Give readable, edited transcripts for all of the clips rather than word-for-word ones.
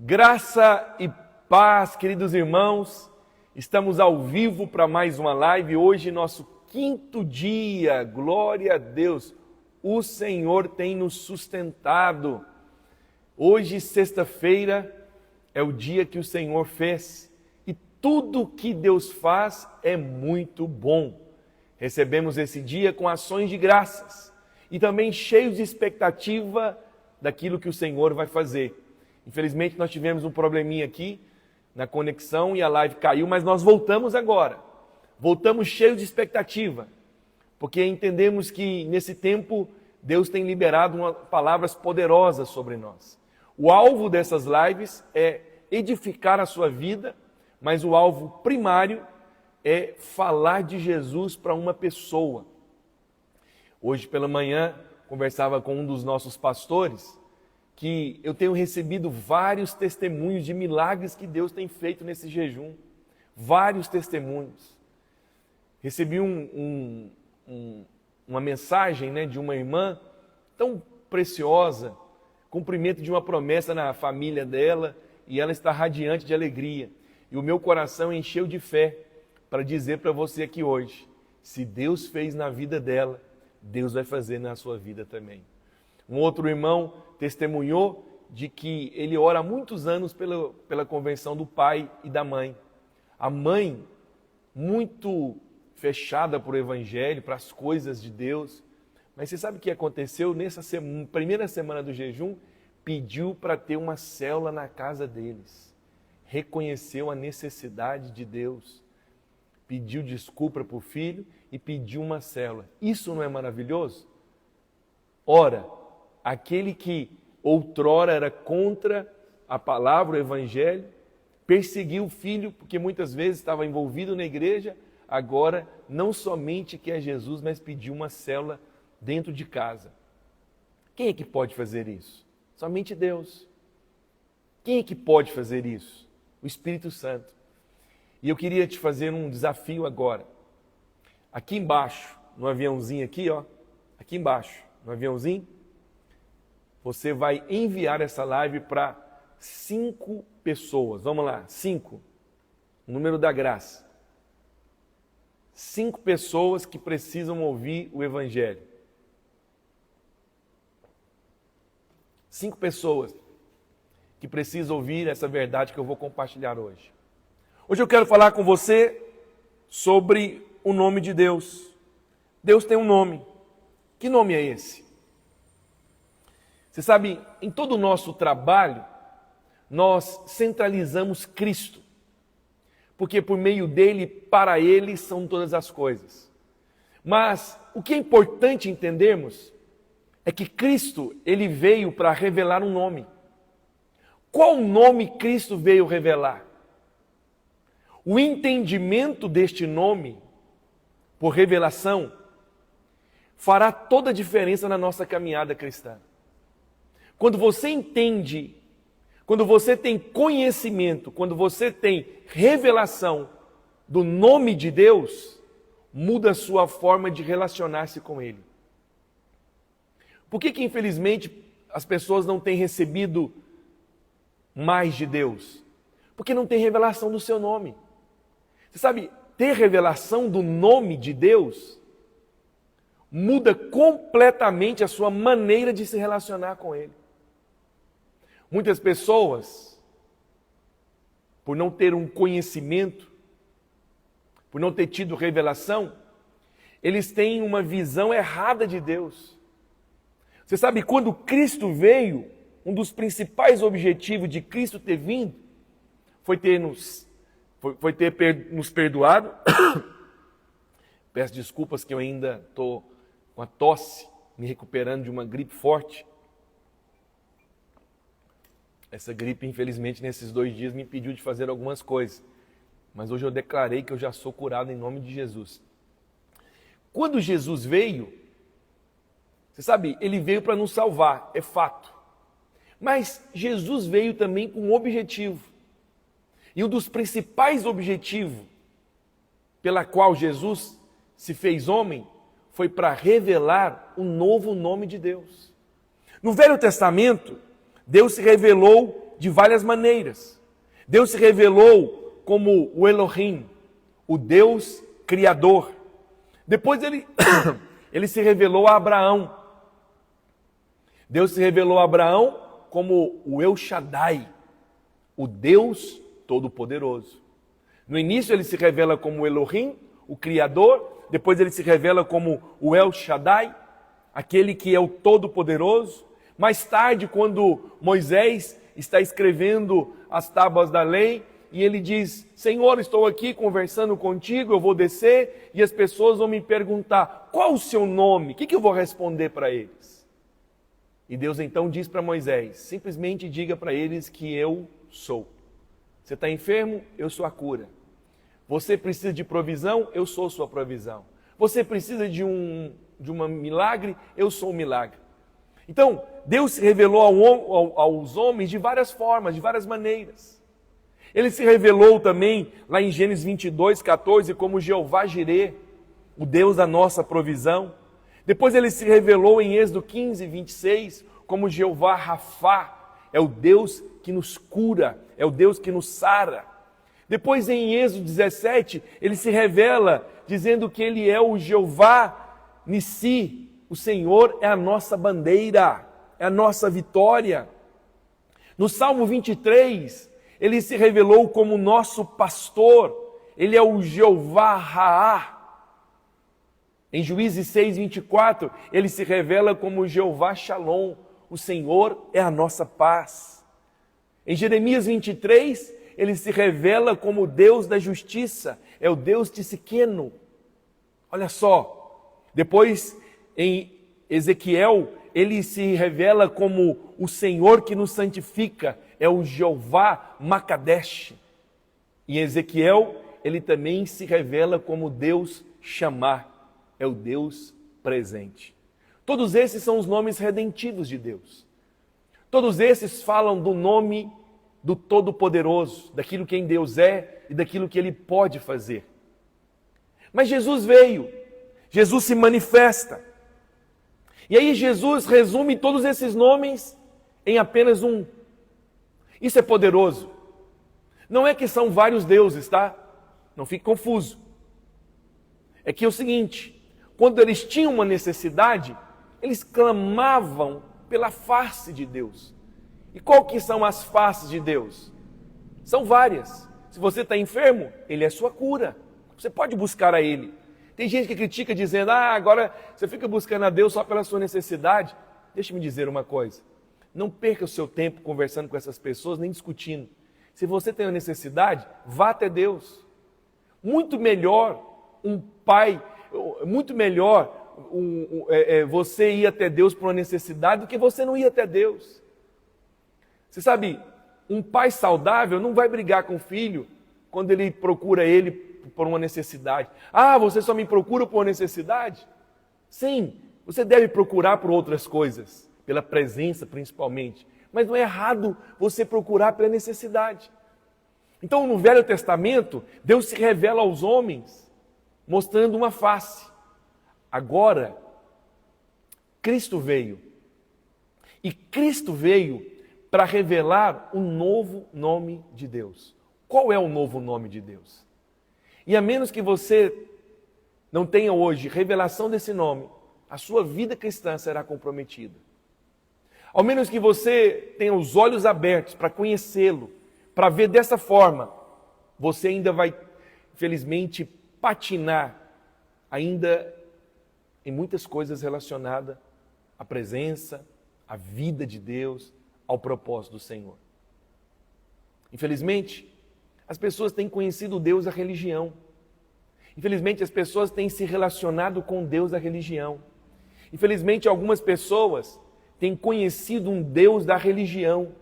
Graça e paz, queridos irmãos, estamos ao vivo para mais uma live, hoje nosso quinto dia, glória a Deus, o Senhor tem nos sustentado. Hoje, sexta-feira, é o dia que o Senhor fez e tudo que Deus faz é muito bom. Recebemos esse dia com ações de graças e também cheios de expectativa daquilo que o Senhor vai fazer. Infelizmente nós tivemos um probleminha aqui na conexão e a live caiu, mas nós voltamos agora. Voltamos cheios de expectativa, porque entendemos que nesse tempo Deus tem liberado palavras poderosas sobre nós. O alvo dessas lives é edificar a sua vida, mas o alvo primário é falar de Jesus para uma pessoa. Hoje pela manhã conversava com um dos nossos pastores, que eu tenho recebido vários testemunhos de milagres que Deus tem feito nesse jejum. Vários testemunhos. Recebi uma mensagem, de uma irmã tão preciosa, cumprimento de uma promessa na família dela, e ela está radiante de alegria. E o meu coração encheu de fé para dizer para você aqui hoje, se Deus fez na vida dela, Deus vai fazer na sua vida também. Um outro irmão testemunhou de que ele ora há muitos anos pela conversão do pai e da mãe. A mãe, muito fechada para o evangelho, para as coisas de Deus. Mas você sabe o que aconteceu? Nessa primeira semana do jejum, pediu para ter uma célula na casa deles. Reconheceu a necessidade de Deus. Pediu desculpa para o filho e pediu uma célula. Isso não é maravilhoso? Ora, aquele que outrora era contra a palavra, o evangelho, perseguiu o filho, porque muitas vezes estava envolvido na igreja, agora não somente quer Jesus, mas pediu uma célula dentro de casa. Quem é que pode fazer isso? Somente Deus. Quem é que pode fazer isso? O Espírito Santo. E eu queria te fazer um desafio agora. Aqui embaixo, no aviãozinho aqui, aqui embaixo, no aviãozinho, você vai enviar essa live para 5 pessoas. Vamos lá, 5. O número da graça. 5 pessoas que precisam ouvir o Evangelho. 5 pessoas que precisam ouvir essa verdade que eu vou compartilhar hoje. Hoje eu quero falar com você sobre o nome de Deus. Deus tem um nome. Que nome é esse? Você sabe, em todo o nosso trabalho, nós centralizamos Cristo. Porque por meio dele, para ele, são todas as coisas. Mas o que é importante entendermos é que Cristo, ele veio para revelar um nome. Qual nome Cristo veio revelar? O entendimento deste nome, por revelação, fará toda a diferença na nossa caminhada cristã. Quando você entende, quando você tem conhecimento, quando você tem revelação do nome de Deus, muda a sua forma de relacionar-se com Ele. Por que infelizmente as pessoas não têm recebido mais de Deus? Porque não tem revelação do seu nome. Você sabe, ter revelação do nome de Deus muda completamente a sua maneira de se relacionar com Ele. Muitas pessoas, por não ter um conhecimento, por não ter tido revelação, eles têm uma visão errada de Deus. Você sabe, quando Cristo veio, um dos principais objetivos de Cristo ter vindo foi ter nos perdoado. Peço desculpas que eu ainda estou com a tosse, me recuperando de uma gripe forte. Essa gripe, infelizmente, nesses 2 dias me impediu de fazer algumas coisas. Mas hoje eu declarei que eu já sou curado em nome de Jesus. Quando Jesus veio, você sabe, ele veio para nos salvar, é fato. Mas Jesus veio também com um objetivo. E um dos principais objetivos pela qual Jesus se fez homem foi para revelar o novo nome de Deus. No Velho Testamento, Deus se revelou de várias maneiras. Deus se revelou como o Elohim, o Deus Criador. Depois ele se revelou a Abraão. Deus se revelou a Abraão como o El Shaddai, o Deus Todo-Poderoso. No início ele se revela como o Elohim, o Criador. Depois ele se revela como o El Shaddai, aquele que é o Todo-Poderoso. Mais tarde, quando Moisés está escrevendo as tábuas da lei, e ele diz: Senhor, estou aqui conversando contigo, eu vou descer, e as pessoas vão me perguntar, qual o seu nome? O que eu vou responder para eles? E Deus então diz para Moisés, simplesmente diga para eles que eu sou. Você está enfermo? Eu sou a cura. Você precisa de provisão? Eu sou sua provisão. Você precisa de um milagre? Eu sou o milagre. Então, Deus se revelou aos homens de várias formas, de várias maneiras. Ele se revelou também, lá em Gênesis 22, 14, como Jeová Jireh, o Deus da nossa provisão. Depois ele se revelou em Êxodo 15, 26, como Jeová Rafá, é o Deus que nos cura, é o Deus que nos sara. Depois em Êxodo 17, ele se revela dizendo que ele é o Jeová Nissi, o Senhor é a nossa bandeira, é a nossa vitória. No Salmo 23, ele se revelou como nosso pastor, ele é o Jeová Raá. Em Juízes 6, 24, ele se revela como Jeová Shalom, o Senhor é a nossa paz. Em Jeremias 23, ele se revela como Deus da justiça, é o Deus Tsiqueno. Olha só, depois em Ezequiel, ele se revela como o Senhor que nos santifica, é o Jeová Makadesh. Em Ezequiel, ele também se revela como Deus Chamar, é o Deus presente. Todos esses são os nomes redentivos de Deus. Todos esses falam do nome do Todo-Poderoso, daquilo que em Deus é e daquilo que Ele pode fazer. Mas Jesus veio, Jesus se manifesta. E aí Jesus resume todos esses nomes em apenas um. Isso é poderoso. Não é que são vários deuses, tá? Não fique confuso. É que é o seguinte, quando eles tinham uma necessidade, eles clamavam pela face de Deus. E qual que são as faces de Deus? São várias. Se você está enfermo, Ele é sua cura. Você pode buscar a Ele. Tem gente que critica dizendo, agora você fica buscando a Deus só pela sua necessidade. Deixa-me dizer uma coisa. Não perca o seu tempo conversando com essas pessoas, nem discutindo. Se você tem uma necessidade, vá até Deus. Muito melhor você ir até Deus por uma necessidade do que você não ir até Deus. Você sabe, um pai saudável não vai brigar com o filho quando ele procura ele por uma necessidade. Você só me procura por uma necessidade? Sim, você deve procurar por outras coisas, pela presença principalmente. Mas não é errado você procurar pela necessidade. Então, no Velho Testamento, Deus se revela aos homens, mostrando uma face. Agora, Cristo veio. E Cristo veio para revelar o novo nome de Deus. Qual é o novo nome de Deus? E a menos que você não tenha hoje revelação desse nome, a sua vida cristã será comprometida. Ao menos que você tenha os olhos abertos para conhecê-lo, para ver dessa forma, você ainda vai, infelizmente, patinar ainda em muitas coisas relacionadas à presença, à vida de Deus, ao propósito do Senhor. Infelizmente, as pessoas têm conhecido Deus da religião. Infelizmente, as pessoas têm se relacionado com Deus da religião. Infelizmente, algumas pessoas têm conhecido um Deus da religião.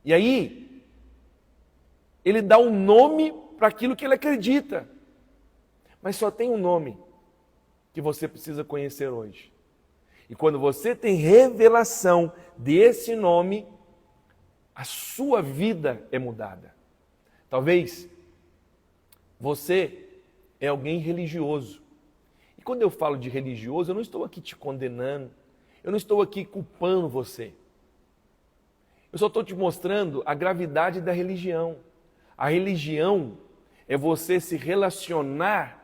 E aí, ele dá um nome para aquilo que ele acredita. Mas só tem um nome que você precisa conhecer hoje. E quando você tem revelação desse nome, a sua vida é mudada. Talvez você é alguém religioso. E quando eu falo de religioso, eu não estou aqui te condenando, eu não estou aqui culpando você. Eu só estou te mostrando a gravidade da religião. A religião é você se relacionar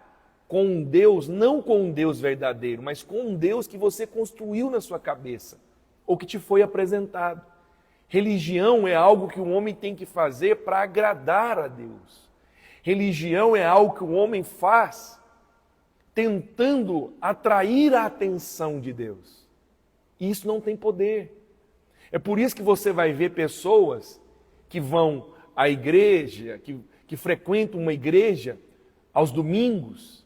com um Deus, não com um Deus verdadeiro, mas com um Deus que você construiu na sua cabeça, ou que te foi apresentado. Religião é algo que o homem tem que fazer para agradar a Deus. Religião é algo que o homem faz tentando atrair a atenção de Deus. E isso não tem poder. É por isso que você vai ver pessoas que vão à igreja, que frequentam uma igreja aos domingos,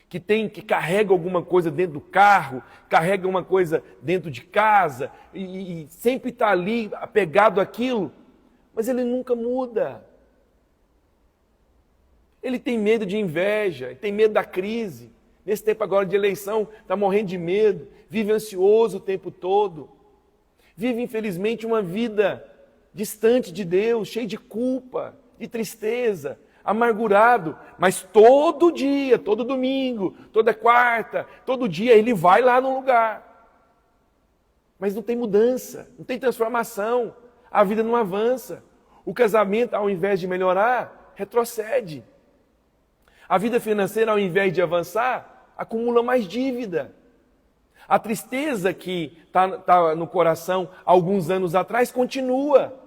que carrega alguma coisa dentro do carro, carrega uma coisa dentro de casa, e sempre está ali apegado àquilo, mas ele nunca muda. Ele tem medo de inveja, tem medo da crise. Nesse tempo agora de eleição, está morrendo de medo, vive ansioso o tempo todo. Vive, infelizmente, uma vida distante de Deus, cheio de culpa, de tristeza, amargurado, mas todo dia, todo domingo, toda quarta, todo dia ele vai lá no lugar. Mas não tem mudança, não tem transformação, a vida não avança. O casamento, ao invés de melhorar, retrocede. A vida financeira, ao invés de avançar, acumula mais dívida. A tristeza que está no coração há alguns anos atrás continua.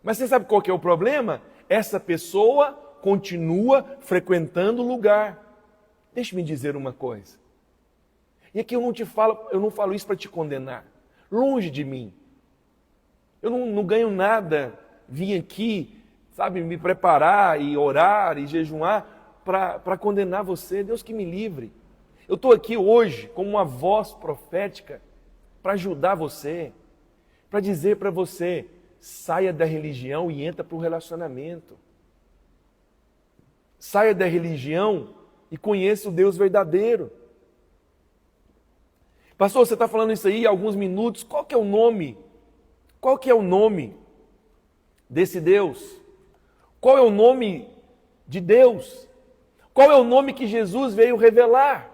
Mas você sabe qual que é o problema? Essa pessoa continua frequentando o lugar. Deixe-me dizer uma coisa. E aqui eu não falo isso para te condenar. Longe de mim. Eu não ganho nada. Vim aqui, sabe, me preparar e orar e jejuar para condenar você. Deus que me livre. Eu estou aqui hoje como uma voz profética para ajudar você, para dizer para você, saia da religião e entra para o relacionamento. Saia da religião e conheça o Deus verdadeiro. Pastor, você está falando isso aí há alguns minutos, qual que é o nome? Qual que é o nome desse Deus? Qual é o nome de Deus? Qual é o nome que Jesus veio revelar?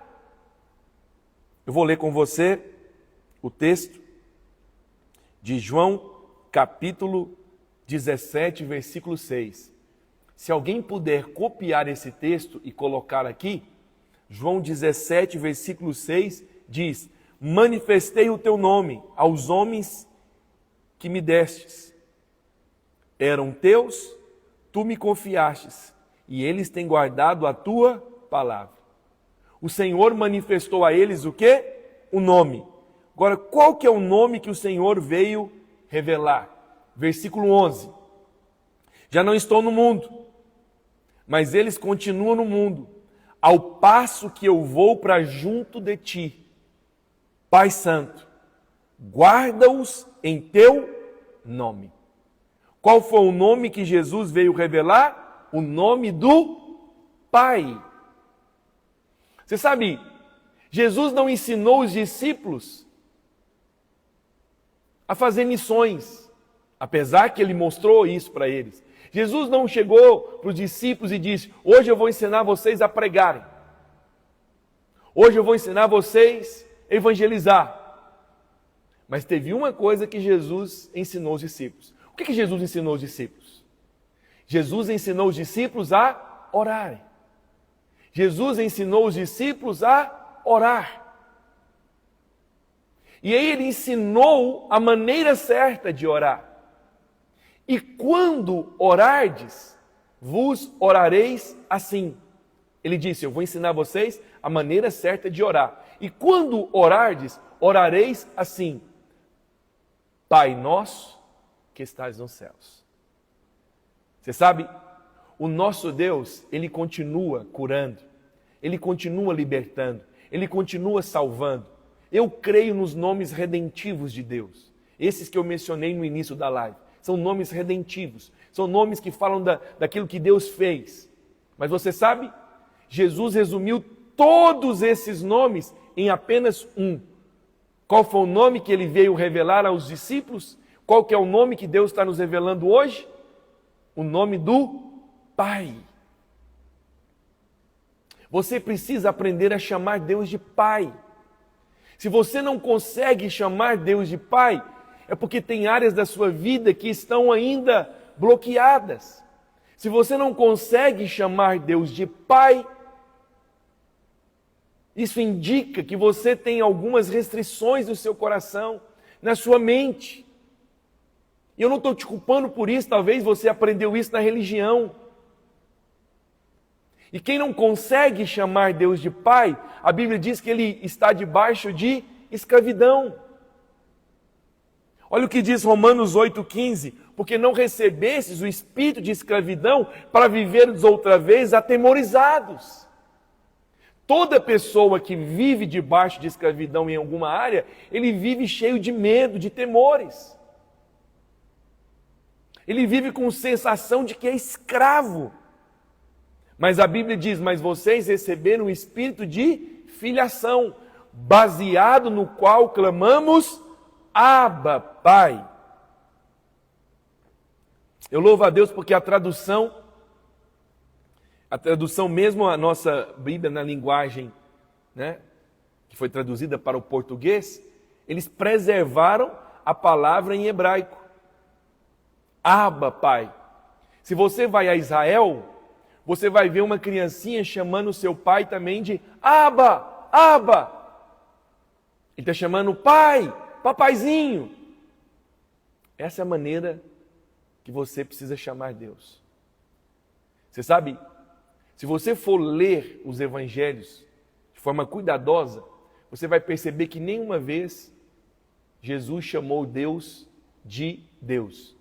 Eu vou ler com você o texto de João, capítulo 17, versículo 6. Se alguém puder copiar esse texto e colocar aqui, João 17, versículo 6 diz: manifestei o teu nome aos homens que me destes. Eram teus, tu me confiastes, e eles têm guardado a tua palavra. O Senhor manifestou a eles o quê? O nome. Agora, qual que é o nome que o Senhor veio revelar? Versículo 11. Já não estou no mundo, mas eles continuam no mundo, ao passo que eu vou para junto de ti. Pai Santo, guarda-os em teu nome. Qual foi o nome que Jesus veio revelar? O nome do Pai. Você sabe, Jesus não ensinou os discípulos a fazer missões, apesar que ele mostrou isso para eles. Jesus não chegou para os discípulos e disse: hoje eu vou ensinar vocês a pregarem. Hoje eu vou ensinar vocês a evangelizar. Mas teve uma coisa que Jesus ensinou os discípulos. O que Jesus ensinou os discípulos? Jesus ensinou os discípulos a orarem. Jesus ensinou os discípulos a orar. E aí ele ensinou a maneira certa de orar. E quando orardes, vos orareis assim. Ele disse: eu vou ensinar vocês a maneira certa de orar. E quando orardes, orareis assim: Pai nosso que estás nos céus. Você sabe, o nosso Deus, ele continua curando, ele continua libertando, ele continua salvando. Eu creio nos nomes redentivos de Deus, esses que eu mencionei no início da live. São nomes redentivos, são nomes que falam daquilo que Deus fez. Mas você sabe, Jesus resumiu todos esses nomes em apenas um. Qual foi o nome que ele veio revelar aos discípulos? Qual que é o nome que Deus está nos revelando hoje? O nome do Pai. Você precisa aprender a chamar Deus de Pai. Se você não consegue chamar Deus de Pai, é porque tem áreas da sua vida que estão ainda bloqueadas. Se você não consegue chamar Deus de Pai, isso indica que você tem algumas restrições no seu coração, na sua mente. E eu não estou te culpando por isso, talvez você aprendeu isso na religião. E quem não consegue chamar Deus de Pai, a Bíblia diz que ele está debaixo de escravidão. Olha o que diz Romanos 8,15, porque não recebestes o espírito de escravidão para viverdes outra vez atemorizados. Toda pessoa que vive debaixo de escravidão em alguma área, ele vive cheio de medo, de temores. Ele vive com sensação de que é escravo. Mas a Bíblia diz, mas vocês receberam o espírito de filiação, baseado no qual clamamos, Abba, Pai. Eu louvo a Deus porque a tradução mesmo, a nossa Bíblia na linguagem, né, que foi traduzida para o português, eles preservaram a palavra em hebraico. Abba, Pai. Se você vai a Israel, você vai ver uma criancinha chamando o seu pai também de Abba, Abba. Ele está chamando pai, papaizinho. Essa é a maneira que você precisa chamar Deus. Você sabe, se você for ler os evangelhos de forma cuidadosa, você vai perceber que nenhuma vez Jesus chamou Deus de Deus.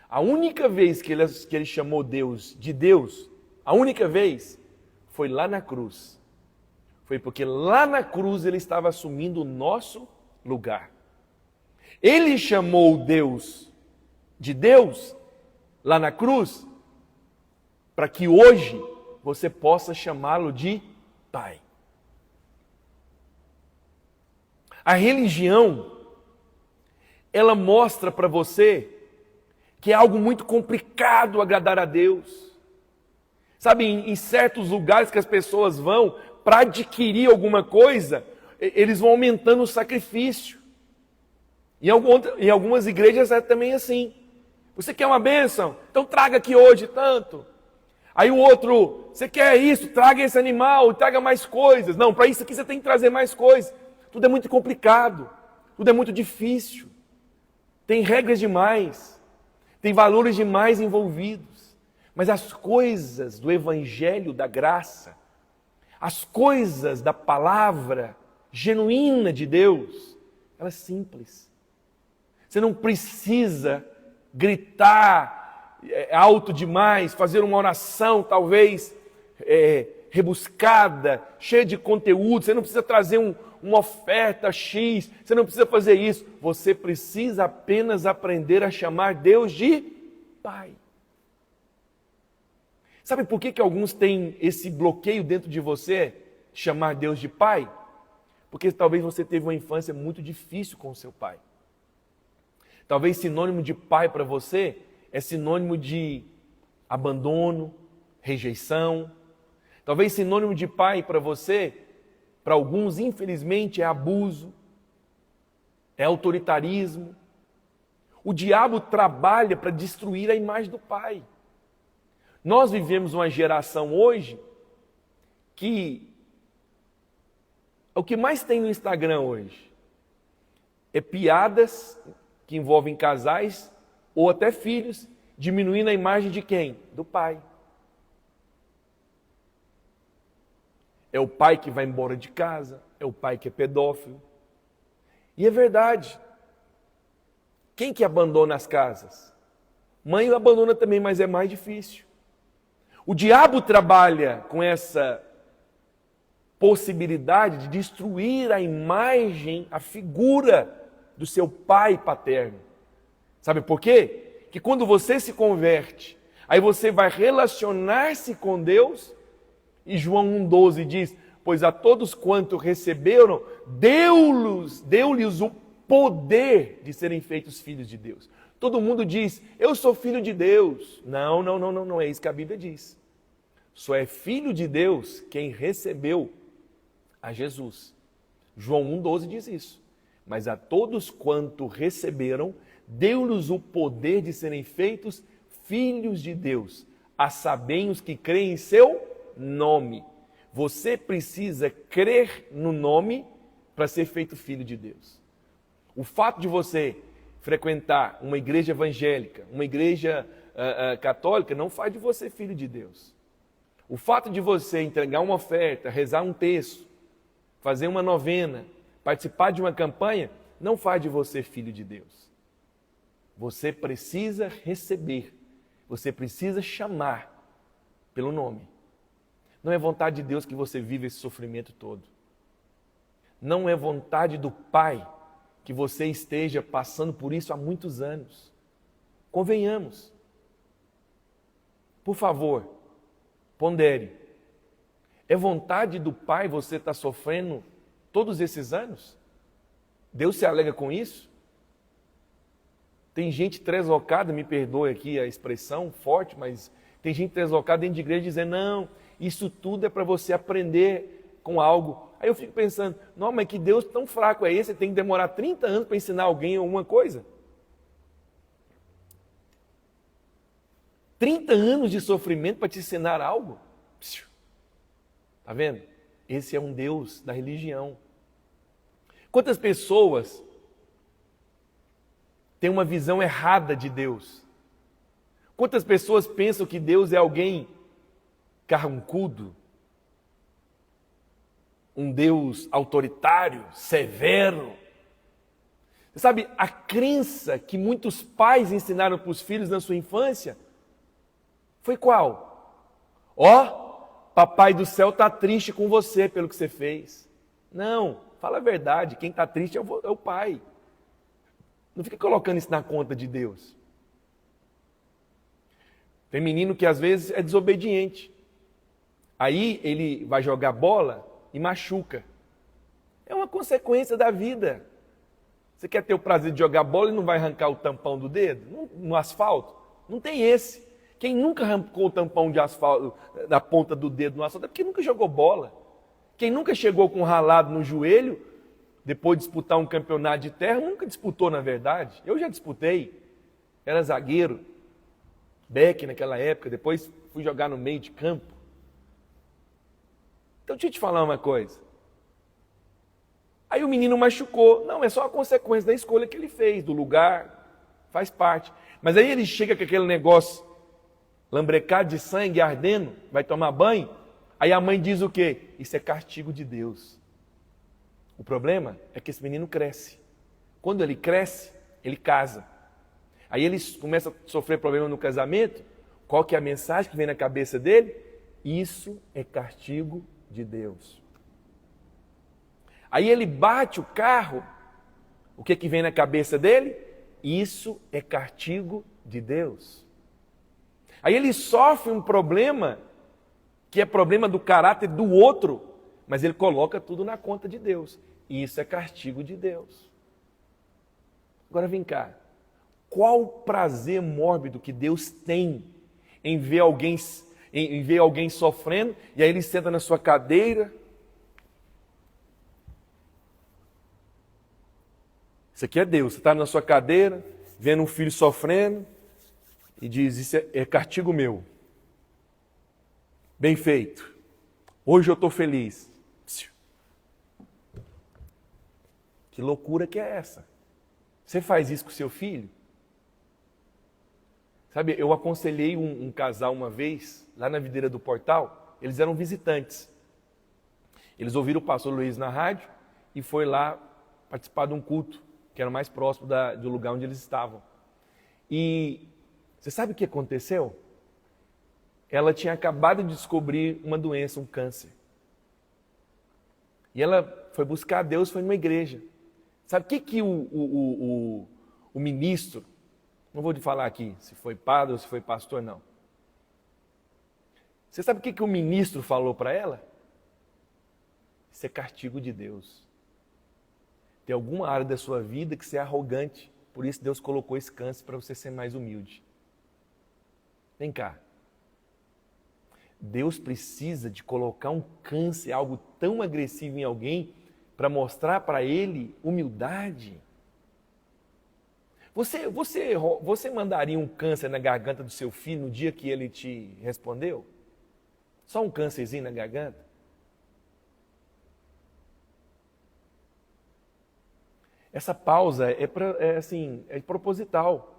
A única vez que ele chamou Deus de Deus, a única vez, foi lá na cruz. Foi porque lá na cruz ele estava assumindo o nosso lugar. Ele chamou Deus de Deus lá na cruz, para que hoje você possa chamá-lo de Pai. A religião, ela mostra para você que é algo muito complicado agradar a Deus. Sabe, em certos lugares que as pessoas vão para adquirir alguma coisa, eles vão aumentando o sacrifício. Em algumas igrejas é também assim. Você quer uma bênção? Então traga aqui hoje tanto. Aí o outro, você quer isso? Traga esse animal, traga mais coisas. Não, para isso aqui você tem que trazer mais coisas. Tudo é muito complicado, tudo é muito difícil. Tem regras demais. Tem valores demais envolvidos. Mas as coisas do Evangelho da graça, as coisas da palavra genuína de Deus, elas são simples. Você não precisa gritar alto demais, fazer uma oração talvez rebuscada, cheia de conteúdo. Você não precisa trazer uma oferta X, você não precisa fazer isso. Você precisa apenas aprender a chamar Deus de Pai. Sabe por que alguns têm esse bloqueio dentro de você, chamar Deus de Pai? Porque talvez você teve uma infância muito difícil com o seu pai. Talvez sinônimo de pai para você é sinônimo de abandono, rejeição. Talvez sinônimo de pai para você, para alguns, infelizmente, é abuso, é autoritarismo. O diabo trabalha para destruir a imagem do pai. Nós vivemos uma geração hoje que o que mais tem no Instagram hoje é piadas que envolvem casais ou até filhos, diminuindo a imagem de quem? Do pai. É o pai que vai embora de casa, é o pai que é pedófilo. E é verdade. Quem que abandona as casas? Mãe abandona também, mas é mais difícil. O diabo trabalha com essa possibilidade de destruir a imagem, a figura do seu pai paterno. Sabe por quê? Que quando você se converte, aí você vai relacionar-se com Deus, e João 1,12 diz, pois a todos quanto receberam, deu-lhes o poder de serem feitos filhos de Deus. Todo mundo diz, eu sou filho de Deus. Não é isso que a Bíblia diz. Só é filho de Deus quem recebeu a Jesus. João 1,12 diz isso. mas a todos quanto receberam, deu-lhes o poder de serem feitos filhos de Deus, a saberem os que creem em seu nome. Você precisa crer no nome para ser feito filho de Deus. O fato de você frequentar uma igreja evangélica, uma igreja católica, não faz de você filho de Deus. O fato de você entregar uma oferta, rezar um texto, fazer uma novena, participar de uma campanha, não faz de você filho de Deus. Você precisa receber, você precisa chamar pelo nome. Não é vontade de Deus que você viva esse sofrimento todo. Não é vontade do Pai que você esteja passando por isso há muitos anos. Convenhamos. Por favor, pondere. É vontade do Pai você estar sofrendo todos esses anos? Deus se alegra com isso? Tem gente deslocada, me perdoe aqui a expressão forte, mas tem gente deslocada dentro de igreja dizendo, não, isso tudo é para você aprender com algo. Aí eu fico pensando, não, mas que Deus tão fraco é esse? Tem que demorar 30 anos para ensinar alguém alguma coisa? 30 anos de sofrimento para te ensinar algo? Está vendo? Esse é um Deus da religião. Quantas pessoas têm uma visão errada de Deus? Quantas pessoas pensam que Deus é alguém carrancudo? Um Deus autoritário, severo? Você sabe, a crença que muitos pais ensinaram para os filhos na sua infância foi qual? Papai do céu está triste com você pelo que você fez. Não, fala a verdade, quem está triste é o pai. Não fica colocando isso na conta de Deus. Tem menino que às vezes é desobediente. Aí ele vai jogar bola e machuca. É uma consequência da vida. Você quer ter o prazer de jogar bola e não vai arrancar o tampão do dedo no asfalto? Não tem esse. Quem nunca arrancou o tampão de asfalto da ponta do dedo no asfalto é porque nunca jogou bola. Quem nunca chegou com um ralado no joelho, depois de disputar um campeonato de terra, nunca disputou na verdade. Eu já disputei, era zagueiro, back naquela época, depois fui jogar no meio de campo. Então deixa eu te falar uma coisa. Aí o menino machucou. Não, é só a consequência da escolha que ele fez, do lugar, faz parte. Mas aí ele chega com aquele negócio lambrecado de sangue, ardendo, vai tomar banho. Aí a mãe diz o quê? Isso é castigo de Deus. O problema é que esse menino cresce. Quando ele cresce, ele casa. Aí ele começa a sofrer problema no casamento. Qual que é a mensagem que vem na cabeça dele? Isso é castigo de Deus. Aí ele bate o carro. O que que vem na cabeça dele? Isso é castigo de Deus. Aí ele sofre um problema que é problema do caráter do outro, mas ele coloca tudo na conta de Deus. E isso é castigo de Deus. Agora vem cá. Qual o prazer mórbido que Deus tem em ver alguém sofrendo, e aí ele senta na sua cadeira? Isso aqui é Deus. Você está na sua cadeira, vendo um filho sofrendo, e diz, isso é castigo meu. Bem feito. Hoje eu estou feliz. Que loucura que é essa? Você faz isso com seu filho? Sabe, eu aconselhei um casal uma vez, lá na videira do Portal, eles eram visitantes. Eles ouviram o pastor Luiz na rádio e foi lá participar de um culto, que era mais próximo do lugar onde eles estavam. E você sabe o que aconteceu? Ela tinha acabado de descobrir uma doença, um câncer. E ela foi buscar a Deus, foi numa igreja. Sabe o que o ministro, não vou te falar aqui se foi padre ou se foi pastor, não. Você sabe o que o ministro falou para ela? Isso é castigo de Deus. Tem alguma área da sua vida que você é arrogante, por isso Deus colocou esse câncer para você ser mais humilde. Vem cá. Deus precisa de colocar um câncer, algo tão agressivo em alguém, para mostrar para ele humildade? Você mandaria um câncer na garganta do seu filho no dia que ele te respondeu? Só um câncerzinho na garganta? Essa pausa é proposital.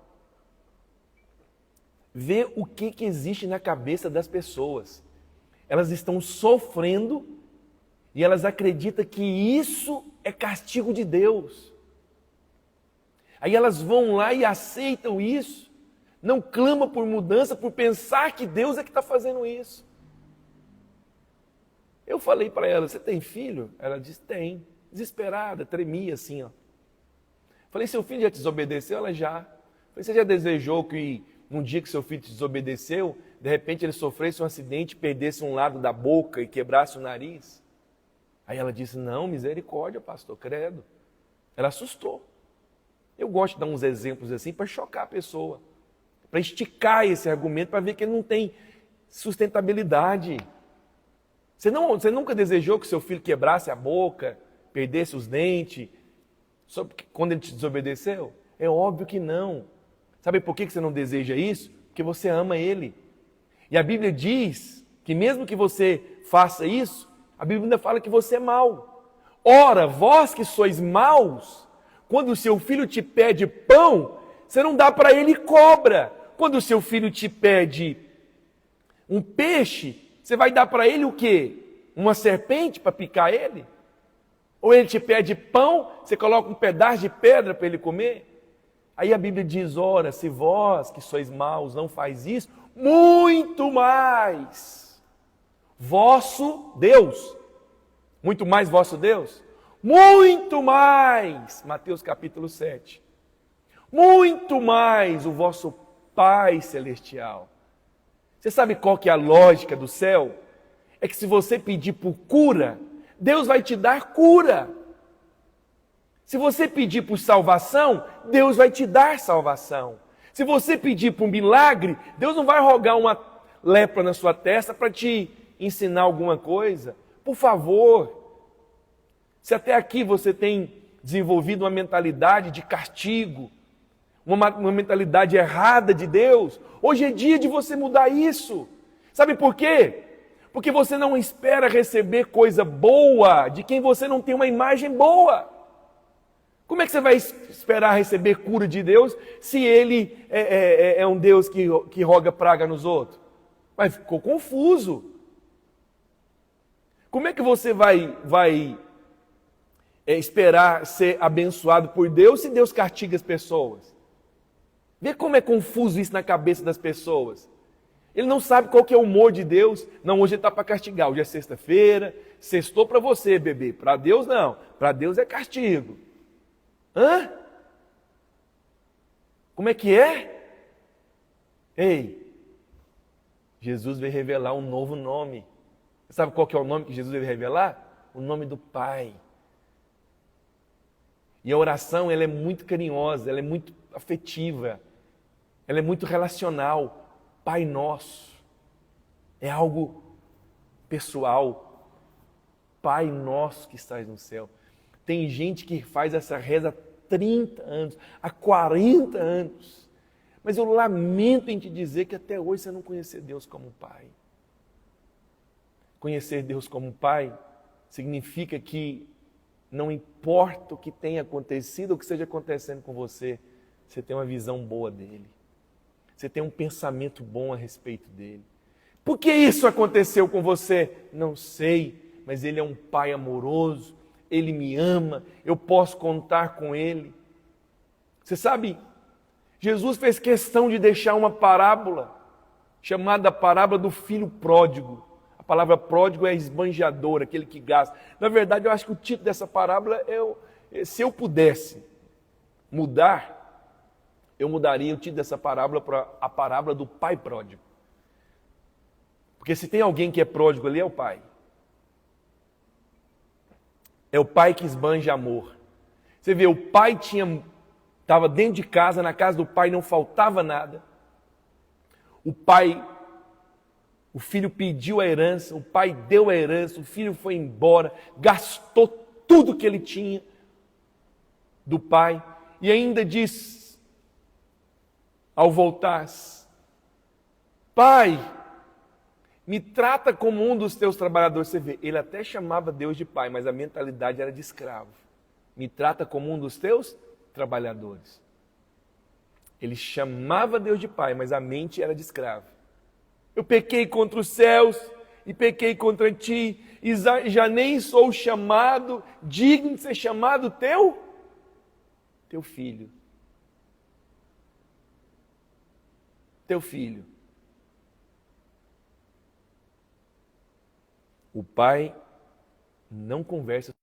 Vê o que existe na cabeça das pessoas. Elas estão sofrendo e elas acreditam que isso é castigo de Deus. Aí elas vão lá e aceitam isso, não clamam por mudança, por pensar que Deus é que está fazendo isso. Eu falei para ela, você tem filho? Ela disse, tem. Desesperada, tremia assim, ó. Falei, seu filho já te desobedeceu? Ela já. Falei, você já desejou que um dia que seu filho te desobedeceu, de repente ele sofresse um acidente, perdesse um lado da boca e quebrasse o nariz? Aí ela disse, não, misericórdia, pastor, credo. Ela assustou. Eu gosto de dar uns exemplos assim para chocar a pessoa, para esticar esse argumento, para ver que ele não tem sustentabilidade. Você nunca desejou que seu filho quebrasse a boca, perdesse os dentes, só quando ele te desobedeceu? É óbvio que não. Sabe por que você não deseja isso? Porque você ama ele. E a Bíblia diz que mesmo que você faça isso, a Bíblia ainda fala que você é mau. Ora, vós que sois maus, quando o seu filho te pede pão, você não dá para ele cobra. Quando o seu filho te pede um peixe, você vai dar para ele o quê? Uma serpente para picar ele? Ou ele te pede pão, você coloca um pedaço de pedra para ele comer? Aí a Bíblia diz, ora, se vós que sois maus não faz isso, muito mais vosso Deus, muito mais vosso Deus, muito mais, Mateus capítulo 7, muito mais o vosso Pai Celestial. Você sabe qual que é a lógica do céu? É que se você pedir por cura, Deus vai te dar cura. Se você pedir por salvação, Deus vai te dar salvação. Se você pedir por um milagre, Deus não vai rogar uma lepra na sua testa para te ensinar alguma coisa. Por favor, se até aqui você tem desenvolvido uma mentalidade de castigo, uma mentalidade errada de Deus, hoje é dia de você mudar isso. Sabe por quê? Porque você não espera receber coisa boa de quem você não tem uma imagem boa. Como é que você vai esperar receber cura de Deus se Ele é um Deus que roga praga nos outros? Mas ficou confuso. Como é que você vai esperar ser abençoado por Deus se Deus castiga as pessoas? Vê como é confuso isso na cabeça das pessoas. Ele não sabe qual que é o humor de Deus. Não, hoje ele está para castigar. Hoje é sexta-feira, sextou para você, bebê. Para Deus não. Para Deus é castigo. Hã? Como é que é? Ei, Jesus veio revelar um novo nome. Sabe qual que é o nome que Jesus veio revelar? O nome do Pai. E a oração, ela é muito carinhosa, ela é muito afetiva, ela é muito relacional. Pai Nosso é algo pessoal. Pai Nosso que estás no céu. Tem gente que faz essa reza há 30 anos, há 40 anos. Mas eu lamento em te dizer que até hoje você não conheceu Deus como Pai. Conhecer Deus como Pai significa que não importa o que tenha acontecido, ou o que esteja acontecendo com você, você tem uma visão boa dele. Você tem um pensamento bom a respeito dele. Por que isso aconteceu com você? Não sei, mas ele é um Pai amoroso, ele me ama, eu posso contar com ele. Você sabe, Jesus fez questão de deixar uma parábola, chamada parábola do filho pródigo. A palavra pródigo é esbanjador, aquele que gasta. Na verdade, eu acho que o título dessa parábola se eu pudesse mudar, eu mudaria o título dessa parábola para a parábola do pai pródigo. Porque se tem alguém que é pródigo ali, é o pai. É o pai que esbanja amor. Você vê, o pai estava dentro de casa, na casa do pai não faltava nada. O filho pediu a herança, o pai deu a herança, o filho foi embora, gastou tudo que ele tinha do pai e ainda diz, ao voltar: Pai, me trata como um dos teus trabalhadores. Você vê, ele até chamava Deus de pai, mas a mentalidade era de escravo. Me trata como um dos teus trabalhadores. Ele chamava Deus de pai, mas a mente era de escravo. Eu pequei contra os céus e pequei contra ti, e já nem sou chamado, digno de ser chamado teu filho. Teu filho. O pai não conversa.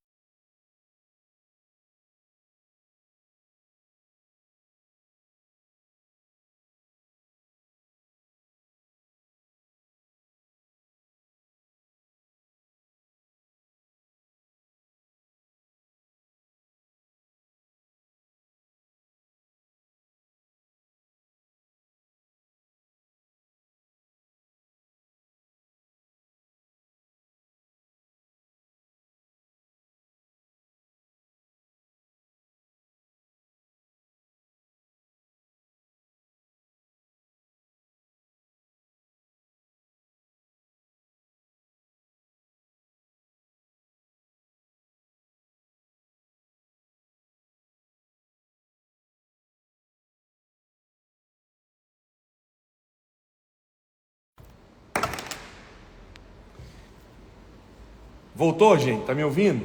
Voltou, gente? Tá me ouvindo?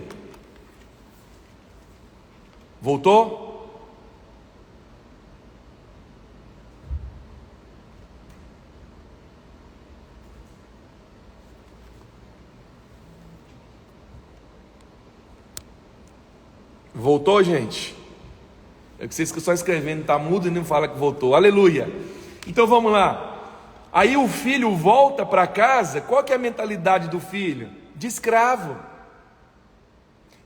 Voltou? Voltou, gente? É que vocês que só escrevendo, tá mudo e não fala que voltou. Aleluia! Então vamos lá. Aí o filho volta para casa. Qual que é a mentalidade do filho? De escravo.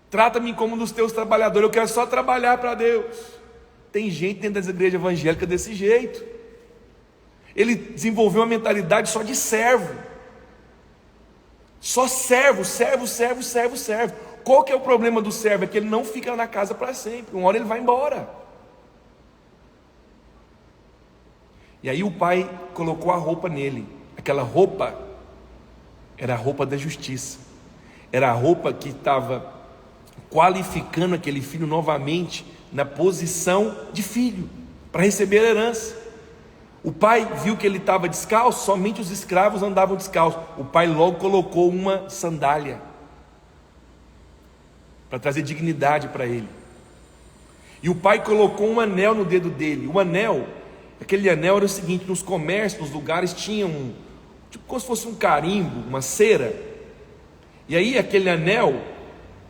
Trata-me como um dos teus trabalhadores. Eu quero só trabalhar para Deus. Tem gente dentro das igrejas evangélicas desse jeito. Ele desenvolveu uma mentalidade só de servo. Só servo. Qual que é o problema do servo? É que ele não fica na casa para sempre. Uma hora ele vai embora. E aí o pai colocou a roupa nele. Aquela roupa era a roupa da justiça. Era a roupa que estava qualificando aquele filho novamente na posição de filho, para receber a herança. O pai viu que ele estava descalço, somente os escravos andavam descalços. O pai logo colocou uma sandália, para trazer dignidade para ele. E o pai colocou um anel no dedo dele. O anel, aquele anel era o seguinte: nos comércios, nos lugares, tinham tipo como se fosse um carimbo, uma cera. E aí aquele anel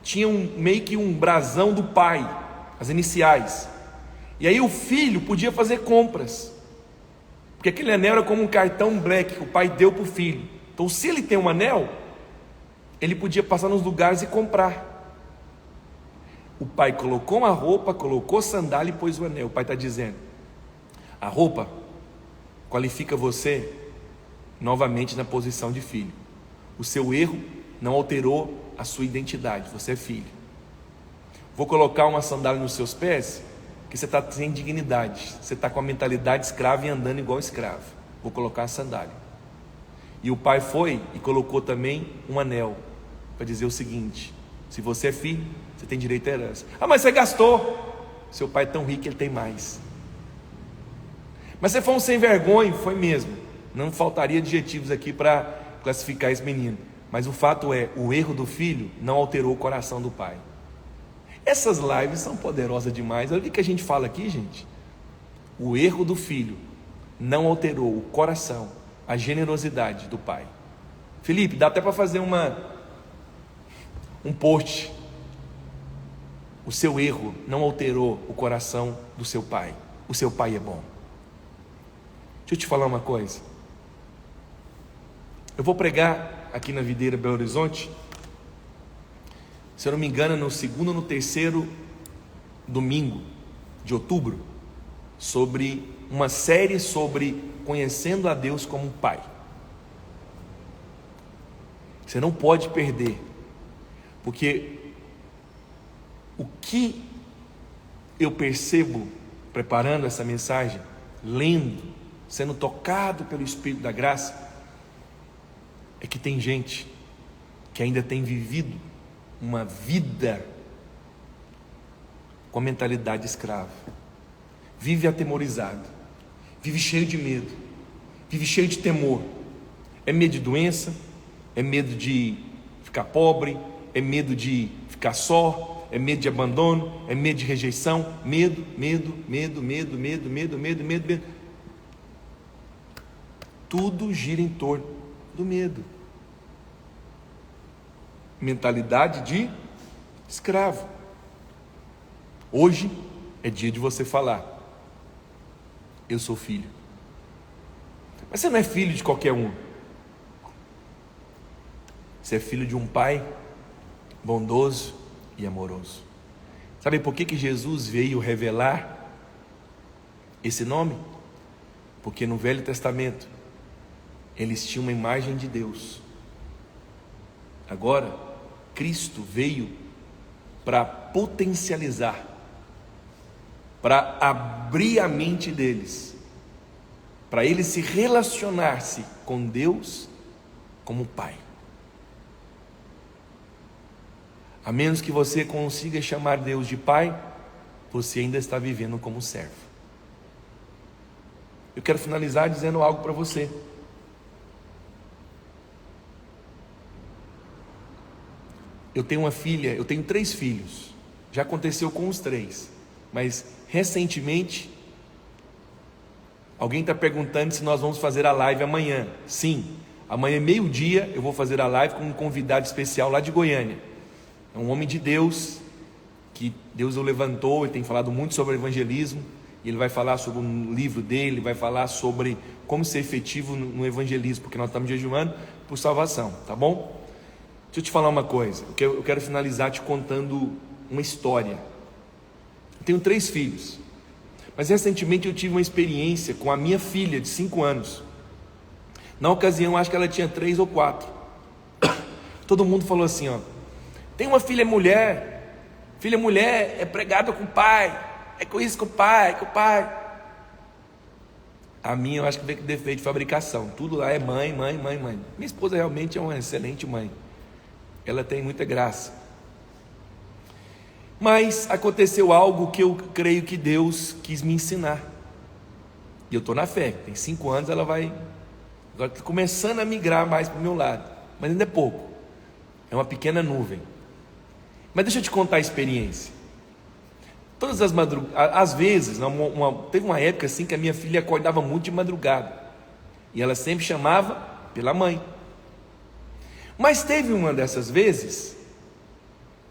tinha meio que um brasão do pai, as iniciais. E aí o filho podia fazer compras, porque aquele anel era como um cartão black que o pai deu para o filho. Então se ele tem um anel, ele podia passar nos lugares e comprar. O pai colocou uma roupa, colocou sandália e pôs o anel. O pai está dizendo: a roupa qualifica você novamente na posição de filho. O seu erro não alterou a sua identidade. Você é filho. Vou colocar uma sandália nos seus pés, que você está sem dignidade. Você está com a mentalidade escrava e andando igual escravo. Vou colocar a sandália. E o pai foi e colocou também um anel, para dizer o seguinte: se você é filho, você tem direito à herança. Ah, mas você gastou. Seu pai é tão rico que ele tem mais. Mas você foi um sem vergonha. Foi mesmo. Não faltaria adjetivos aqui para classificar esse menino. Mas o fato é, o erro do filho não alterou o coração do pai. Essas lives são poderosas demais. Olha o que a gente fala aqui, gente. O erro do filho não alterou o coração, a generosidade do pai. Felipe, dá até para fazer um post. O seu erro não alterou o coração do seu pai. O seu pai é bom. Deixa eu te falar uma coisa. Eu vou pregar aqui na Videira Belo Horizonte, se eu não me engano, no segundo ou no terceiro domingo de outubro, sobre uma série sobre conhecendo a Deus como um pai. Você não pode perder, porque O que eu percebo preparando essa mensagem, lendo, sendo tocado pelo Espírito da Graça, é que tem gente que ainda tem vivido uma vida com a mentalidade escrava, vive atemorizado, vive cheio de medo, vive cheio de temor. É medo de doença, é medo de ficar pobre, é medo de ficar só, é medo de abandono, é medo de rejeição, medo. Tudo gira em torno do medo. Mentalidade de escravo. Hoje é dia de você falar: eu sou filho. Mas você não é filho de qualquer um. Você é filho de um pai bondoso e amoroso. Sabe por que Jesus veio revelar esse nome? Porque no Velho Testamento eles tinham uma imagem de Deus. Agora Cristo veio para potencializar, para abrir a mente deles, para eles se relacionar-se com Deus como Pai. A menos que você consiga chamar Deus de Pai, você ainda está vivendo como servo. Eu quero finalizar dizendo algo para você. Eu tenho uma filha, eu tenho 3 filhos. Já aconteceu com os 3, mas recentemente alguém está perguntando se nós vamos fazer a live amanhã. Sim, amanhã meio-dia eu vou fazer a live com um convidado especial lá de Goiânia. É um homem de Deus, que Deus o levantou, ele tem falado muito sobre evangelismo, e ele vai falar sobre um livro dele, vai falar sobre como ser efetivo no evangelismo, porque nós estamos jejuando por salvação, tá bom? Deixa eu te falar uma coisa, eu quero finalizar te contando uma história. Eu tenho 3 filhos, mas recentemente eu tive uma experiência com a minha filha de 5 anos. Na ocasião, acho que ela tinha 3 ou 4. Todo mundo falou assim, ó: tem uma filha mulher é pregada com o pai, é com isso com o pai. A minha eu acho que veio com defeito de fabricação, tudo lá é mãe. Minha esposa realmente é uma excelente mãe, ela tem muita graça. Mas aconteceu algo que eu creio que Deus quis me ensinar, e eu estou na fé, tem 5 anos, ela vai, agora está começando a migrar mais para o meu lado, mas ainda é pouco, é uma pequena nuvem. Mas deixa eu te contar a experiência. Todas as madrugadas, às vezes, teve uma época assim que a minha filha acordava muito de madrugada, e ela sempre chamava pela mãe. Mas teve uma dessas vezes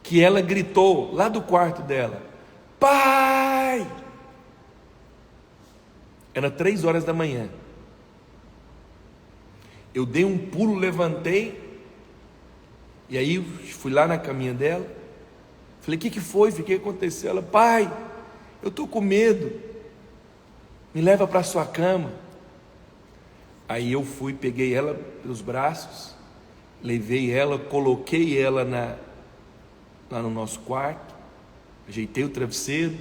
que ela gritou lá do quarto dela: pai! Era 3 horas da manhã. Eu dei um pulo, levantei, e aí fui lá na caminha dela, falei: o que foi? O que aconteceu? Ela: pai, eu estou com medo, me leva para a sua cama. Aí eu fui, peguei ela pelos braços, levei ela, coloquei ela lá no nosso quarto, ajeitei o travesseiro,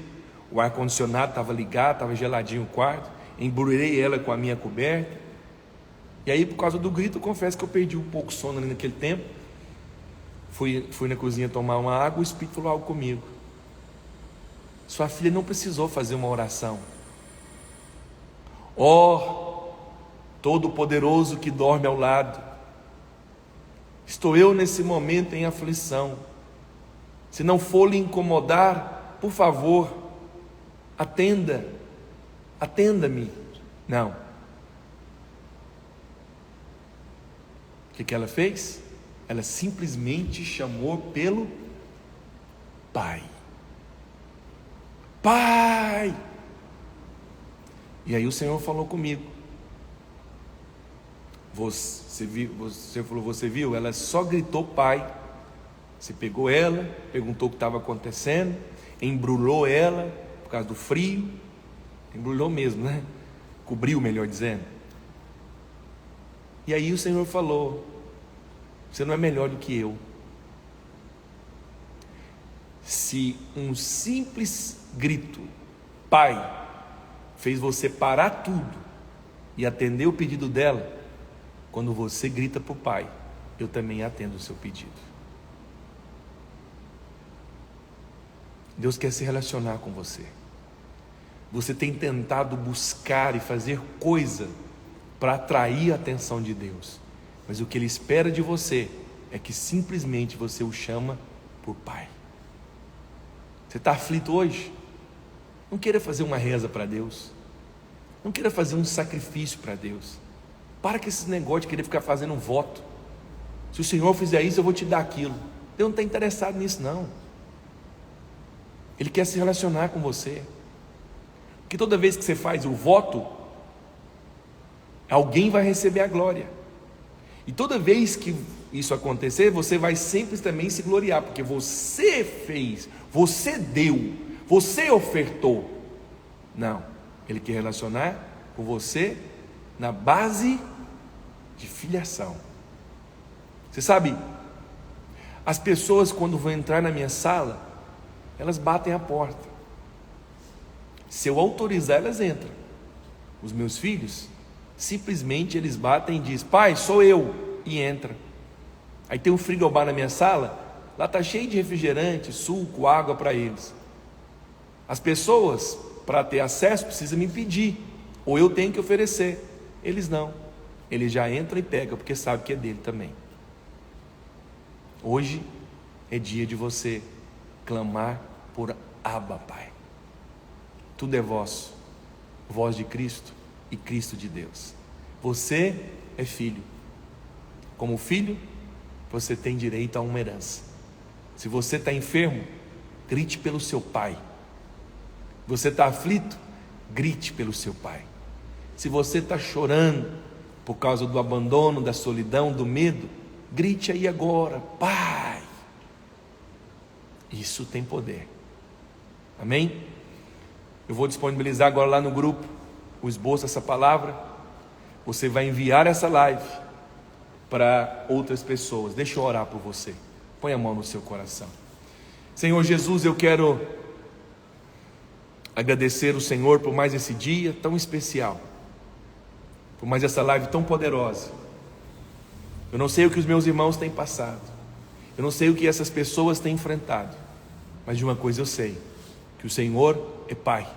o ar-condicionado estava ligado, estava geladinho o quarto, embrulhei ela com a minha coberta. E aí, por causa do grito, eu confesso que eu perdi um pouco o sono ali naquele tempo. Fui na cozinha tomar uma água, o Espírito falou algo comigo: sua filha não precisou fazer uma oração. Ó Todo-Poderoso que dorme ao lado, estou eu nesse momento em aflição. Se não for lhe incomodar, por favor, atenda-me. Não. O que ela fez? Ela simplesmente chamou pelo pai. Pai! E aí o Senhor falou comigo: você viu? Ela só gritou pai. Você pegou ela, perguntou o que estava acontecendo, embrulhou ela por causa do frio, embrulhou mesmo, né? Cobriu, melhor dizendo. E aí o Senhor falou: você não é melhor do que eu. Se um simples grito, pai, fez você parar tudo e atender o pedido dela, quando você grita para o pai, eu também atendo o seu pedido. Deus quer se relacionar com você. Você tem tentado buscar e fazer coisa para atrair a atenção de Deus, mas o que Ele espera de você é que simplesmente você o chama por pai. Você está aflito hoje? Não queira fazer uma reza para Deus, não queira fazer um sacrifício para Deus. Para com esse negócio de querer ficar fazendo um voto. Se o Senhor fizer isso, eu vou te dar aquilo. Deus não está interessado nisso, não. Ele quer se relacionar com você. Porque toda vez que você faz o voto, alguém vai receber a glória. E toda vez que isso acontecer, você vai sempre também se gloriar, porque você fez, você deu, você ofertou. Não, Ele quer relacionar com você na base de filiação. Você sabe, as pessoas quando vão entrar na minha sala, elas batem a porta. Se eu autorizar, elas entram. Os meus filhos, simplesmente eles batem e dizem: pai, sou eu, e entra. Aí tem um frigobar na minha sala, lá está cheio de refrigerante, suco, água para eles. As pessoas, para ter acesso, precisam me pedir, ou eu tenho que oferecer. Eles não, eles já entram e pegam, porque sabem que é dele também. Hoje é dia de você clamar por Abba, Pai. Tudo é vosso, voz de Cristo e Cristo de Deus. Você é filho. Como filho, você tem direito a uma herança. Se você está enfermo, grite pelo seu pai. Você está aflito, grite pelo seu pai. Se você está chorando por causa do abandono, da solidão, do medo, grite aí agora: pai. Isso tem poder. Amém? Eu vou disponibilizar agora lá no grupo o esboço dessa palavra. Você vai enviar essa live para outras pessoas. Deixa eu orar por você. Põe a mão no seu coração. Senhor Jesus, eu quero agradecer o Senhor por mais esse dia tão especial, por mais essa live tão poderosa. Eu não sei o que os meus irmãos têm passado, eu não sei o que essas pessoas têm enfrentado, mas de uma coisa eu sei: que o Senhor é Pai,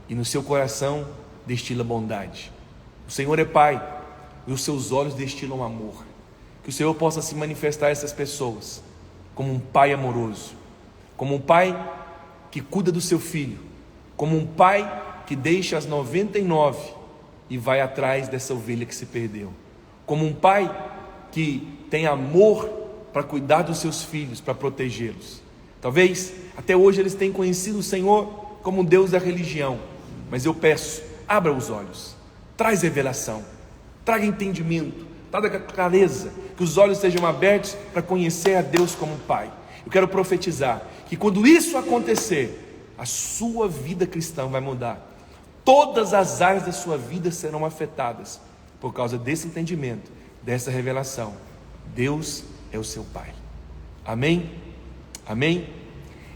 e no seu coração destila bondade. O Senhor é Pai, e os seus olhos destilam amor. Que o Senhor possa se manifestar a essas pessoas como um Pai amoroso, como um Pai que cuida do seu filho, como um Pai que deixa as 99 e vai atrás dessa ovelha que se perdeu, como um Pai que tem amor para cuidar dos seus filhos, para protegê-los. Talvez até hoje eles tenham conhecido o Senhor como Deus da religião, mas eu peço: abra os olhos, traz revelação, traga entendimento, traga clareza, que os olhos sejam abertos para conhecer a Deus como Pai. Eu quero profetizar que quando isso acontecer, a sua vida cristã vai mudar. Todas as áreas da sua vida serão afetadas por causa desse entendimento, dessa revelação. Deus é o seu Pai. Amém? Amém?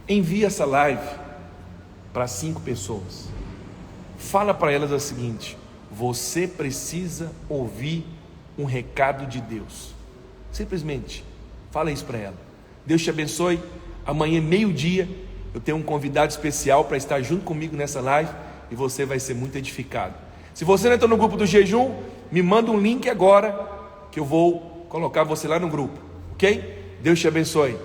Envie essa live para 5 pessoas. Fala para elas o seguinte: você precisa ouvir um recado de Deus. Simplesmente fala isso para ela. Deus te abençoe. Amanhã, meio-dia, eu tenho um convidado especial para estar junto comigo nessa live, e você vai ser muito edificado. Se você não entrou no grupo do jejum, me manda um link agora, que eu vou colocar você lá no grupo, ok? Deus te abençoe.